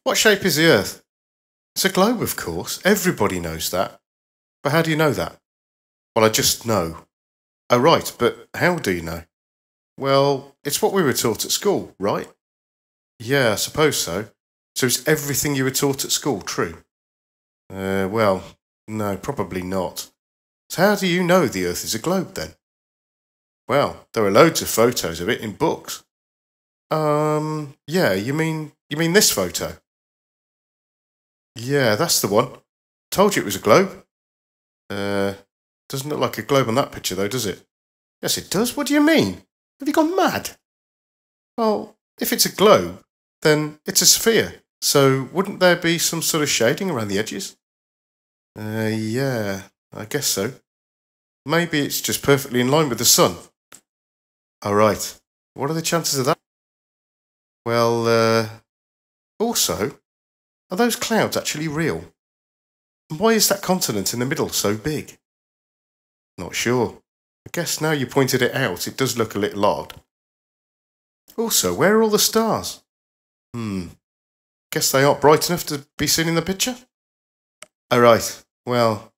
What shape is the Earth? It's a globe, of course. Everybody knows that. But how do you know that? Well, I just know. Oh, right, but how do you know? Well, it's what we were taught at school, right? Yeah, I suppose so. So is everything you were taught at school true? Well, no, probably not. So how do you know the Earth is a globe then? Well, there are loads of photos of it in books. Yeah, you mean this photo? Yeah, that's the one. Told you it was a globe. Doesn't look like a globe on that picture though, does it? Yes, it does. What do you mean? Have you gone mad? Well, if it's a globe, then it's a sphere. So wouldn't there be some sort of shading around the edges? Yeah, I guess so. Maybe it's just perfectly in line with the sun. All right. What are the chances of that? Well, also, are those clouds actually real? And why is that continent in the middle so big? Not sure. I guess now you pointed it out, it does look a little odd. Also, where are all the stars? Guess they aren't bright enough to be seen in the picture? Oh, right. Well,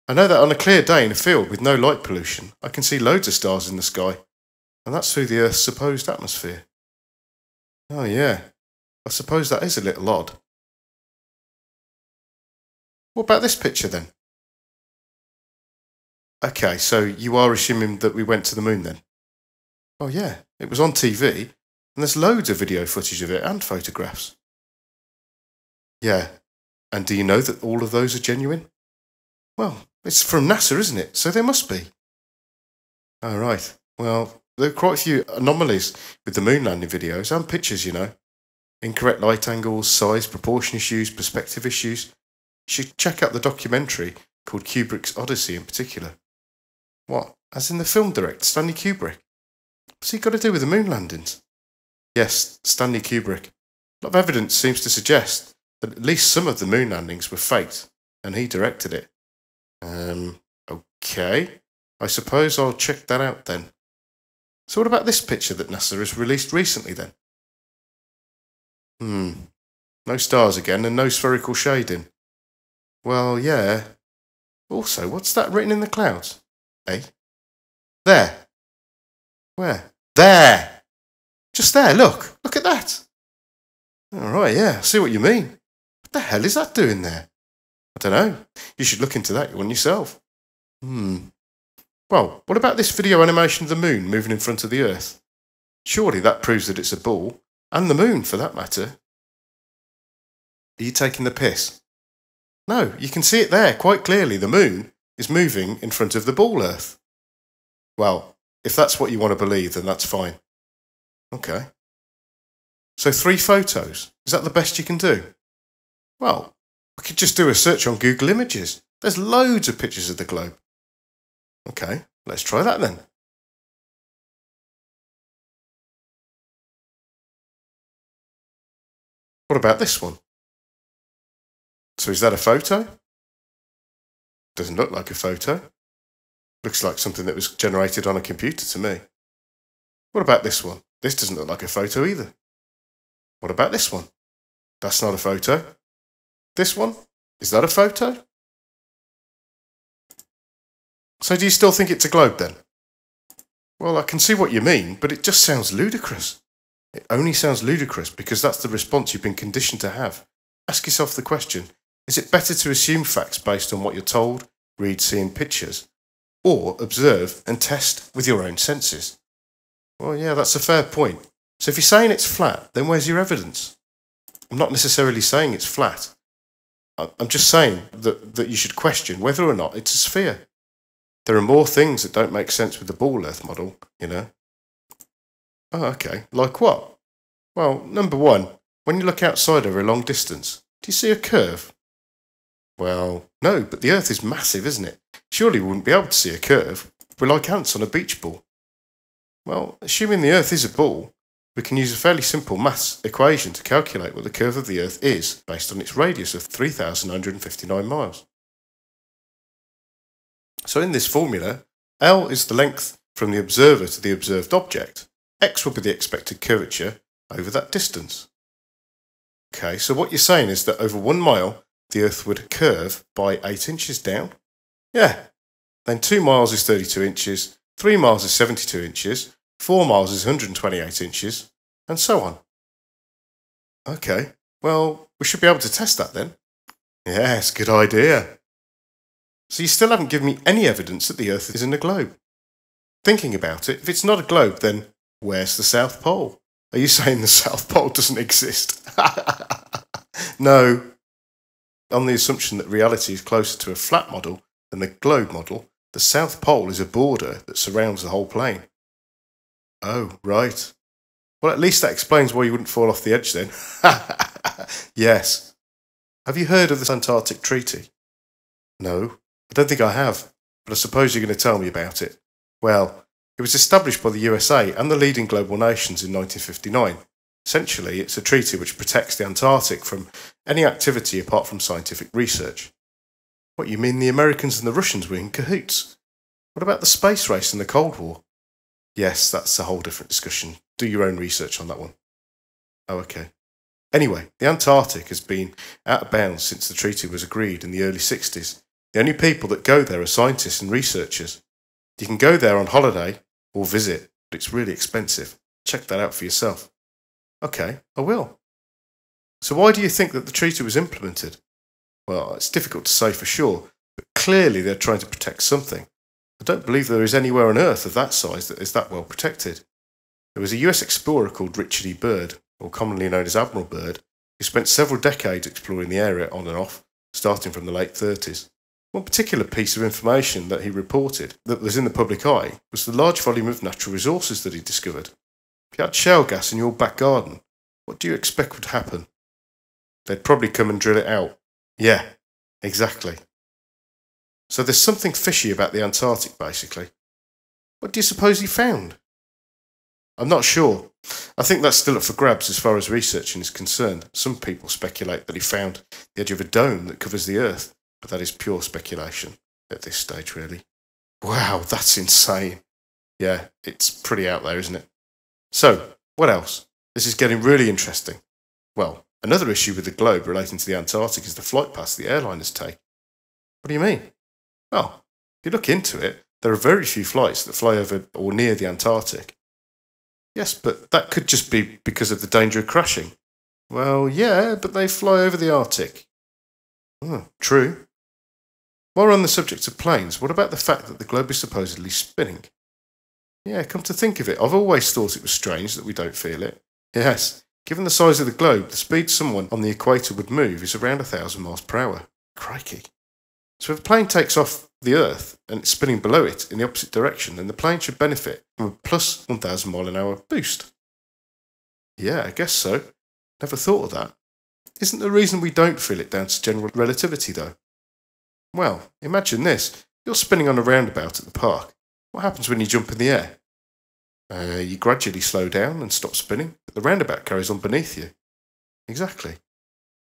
I know that on a clear day in a field with no light pollution, I can see loads of stars in the sky, and that's through the Earth's supposed atmosphere. Oh, yeah. I suppose that is a little odd. What about this picture then? Okay, so you are assuming that we went to the moon then? Oh, yeah. It was on TV, and there's loads of video footage of it and photographs. Yeah. And do you know that all of those are genuine? Well, it's from NASA, isn't it? So they must be. Oh, right. Well, there are quite a few anomalies with the moon landing videos and pictures, you know. Incorrect light angles, size, proportion issues, perspective issues. You should check out the documentary called Kubrick's Odyssey in particular. What? As in the film director, Stanley Kubrick? What's he got to do with the moon landings? Yes, Stanley Kubrick. A lot of evidence seems to suggest that at least some of the moon landings were faked, and he directed it. Okay. I suppose I'll check that out then. So what about this picture that NASA has released recently then? No stars again and no spherical shading. Well, yeah. Also, what's that written in the clouds? Eh? There. Where? There! Just there, look. Look at that. All right, yeah, I see what you mean. What the hell is that doing there? I don't know. You should look into that one yourself. Well, what about this video animation of the moon moving in front of the Earth? Surely that proves that it's a ball, and the moon for that matter. Are you taking the piss? No, you can see it there quite clearly. The moon is moving in front of the ball Earth. Well, if that's what you want to believe, then that's fine. Okay. So 3 photos. Is that the best you can do? Well, we could just do a search on Google Images. There's loads of pictures of the globe. Okay, let's try that then. What about this one? So is that a photo? Doesn't look like a photo. Looks like something that was generated on a computer to me. What about this one? This doesn't look like a photo either. What about this one? That's not a photo. This one? Is that a photo? So do you still think it's a globe then? Well, I can see what you mean, but it just sounds ludicrous. It only sounds ludicrous because that's the response you've been conditioned to have. Ask yourself the question, is it better to assume facts based on what you're told, read, see in pictures, or observe and test with your own senses? Well, yeah, that's a fair point. So if you're saying it's flat, then where's your evidence? I'm not necessarily saying it's flat. I'm just saying that you should question whether or not it's a sphere. There are more things that don't make sense with the ball Earth model, you know. Oh, okay. Like what? Well, number one, when you look outside over a long distance, do you see a curve? Well, no, but the Earth is massive, isn't it? Surely we wouldn't be able to see a curve. We're like ants on a beach ball. Well, assuming the Earth is a ball, we can use a fairly simple maths equation to calculate what the curve of the Earth is based on its radius of 3,959 miles. So in this formula, L is the length from the observer to the observed object. X will be the expected curvature over that distance. Okay, so what you're saying is that over 1 mile, the Earth would curve by 8 inches down? Yeah. Then 2 miles is 32 inches, 3 miles is 72 inches, 4 miles is 128 inches, and so on. Okay, well, we should be able to test that then. Yes, good idea. So you still haven't given me any evidence that the Earth is in a globe. Thinking about it, if it's not a globe, then where's the South Pole? Are you saying the South Pole doesn't exist? No. On the assumption that reality is closer to a flat model than the globe model, the South Pole is a border that surrounds the whole plane. Oh, right. Well, at least that explains why you wouldn't fall off the edge then. Yes. Have you heard of the Antarctic Treaty? No, I don't think I have, but I suppose you're going to tell me about it. Well, it was established by the USA and the leading global nations in 1959. Essentially, it's a treaty which protects the Antarctic from any activity apart from scientific research. What, you mean the Americans and the Russians were in cahoots? What about the space race and the Cold War? Yes, that's a whole different discussion. Do your own research on that one. Oh, okay. Anyway, the Antarctic has been out of bounds since the treaty was agreed in the early 60s. The only people that go there are scientists and researchers. You can go there on holiday or visit, but it's really expensive. Check that out for yourself. Okay, I will. So why do you think that the treaty was implemented? Well, it's difficult to say for sure, but clearly they're trying to protect something. I don't believe there is anywhere on Earth of that size that is that well protected. There was a US explorer called Richard E. Byrd, or commonly known as Admiral Byrd, who spent several decades exploring the area on and off, starting from the late 30s. One particular piece of information that he reported that was in the public eye was the large volume of natural resources that he discovered. If you had shale gas in your back garden, what do you expect would happen? They'd probably come and drill it out. Yeah, exactly. So there's something fishy about the Antarctic, basically. What do you suppose he found? I'm not sure. I think that's still up for grabs as far as researching is concerned. Some people speculate that he found the edge of a dome that covers the Earth, but that is pure speculation at this stage, really. Wow, that's insane. Yeah, it's pretty out there, isn't it? So, what else? This is getting really interesting. Well, another issue with the globe relating to the Antarctic is the flight paths the airliners take. What do you mean? Oh, if you look into it, there are very few flights that fly over or near the Antarctic. Yes, but that could just be because of the danger of crashing. Well, yeah, but they fly over the Arctic. True. While we're on the subject of planes, what about the fact that the globe is supposedly spinning? Yeah, come to think of it, I've always thought it was strange that we don't feel it. Yes, given the size of the globe, the speed someone on the equator would move is around 1,000 miles per hour. Crikey. So if a plane takes off the Earth and it's spinning below it in the opposite direction, then the plane should benefit from a plus 1,000 mile an hour boost. Yeah, I guess so. Never thought of that. Isn't the reason we don't feel it down to general relativity, though? Well, imagine this. You're spinning on a roundabout at the park. What happens when you jump in the air? You gradually slow down and stop spinning, but the roundabout carries on beneath you. Exactly.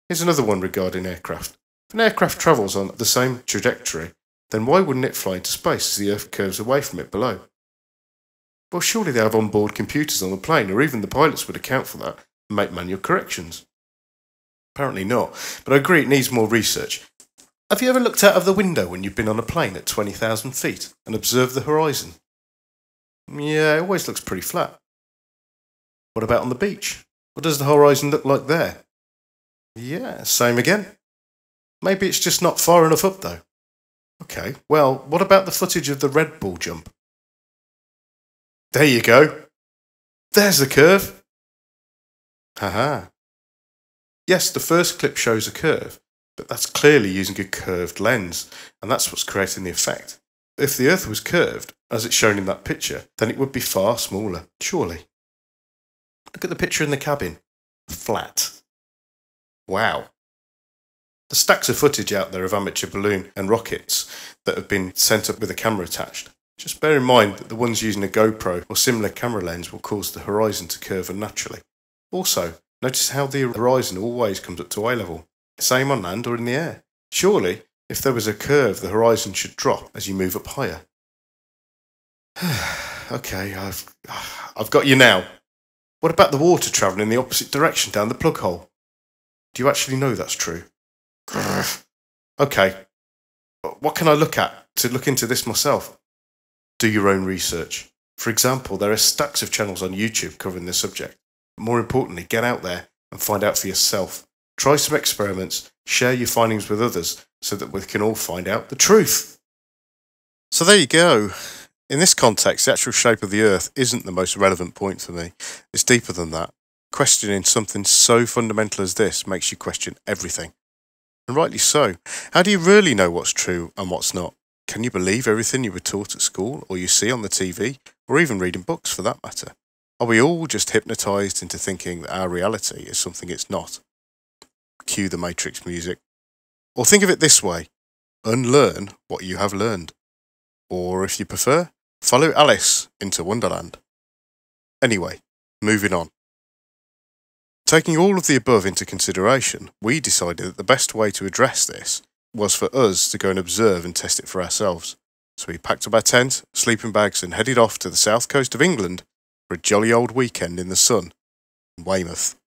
Here's another one regarding aircraft. If an aircraft travels on the same trajectory, then why wouldn't it fly into space as the Earth curves away from it below? Well, surely they have onboard computers on the plane, or even the pilots would account for that and make manual corrections. Apparently not, but I agree it needs more research. Have you ever looked out of the window when you've been on a plane at 20,000 feet and observed the horizon? Yeah, it always looks pretty flat. What about on the beach? What does the horizon look like there? Yeah, same again. Maybe it's just not far enough up though. Okay, well, what about the footage of the Red Bull jump? There you go. There's the curve. Haha. Yes, the first clip shows a curve, but that's clearly using a curved lens, and that's what's creating the effect. If the Earth was curved, as it's shown in that picture, then it would be far smaller, surely. Look at the picture in the cabin. Flat. Wow. The stacks of footage out there of amateur balloon and rockets that have been sent up with a camera attached. Just bear in mind that the ones using a GoPro or similar camera lens will cause the horizon to curve unnaturally. Also, notice how the horizon always comes up to eye level. Same on land or in the air. Surely, if there was a curve, the horizon should drop as you move up higher. Okay, I've got you now. What about the water travelling in the opposite direction down the plug hole? Do you actually know that's true? Okay, what can I look at to look into this myself? Do your own research. For example, there are stacks of channels on YouTube covering this subject. More importantly, get out there and find out for yourself. Try some experiments, share your findings with others so that we can all find out the truth. So there you go. In this context, the actual shape of the Earth isn't the most relevant point for me. It's deeper than that. Questioning something so fundamental as this makes you question everything. And rightly so. How do you really know what's true and what's not? Can you believe everything you were taught at school, or you see on the TV, or even read in books for that matter? Are we all just hypnotised into thinking that our reality is something it's not? Cue the Matrix music. Or think of it this way: unlearn what you have learned. Or if you prefer, follow Alice into Wonderland. Anyway, moving on. Taking all of the above into consideration, we decided that the best way to address this was for us to go and observe and test it for ourselves. So we packed up our tent, sleeping bags, and headed off to the south coast of England for a jolly old weekend in the sun in Weymouth.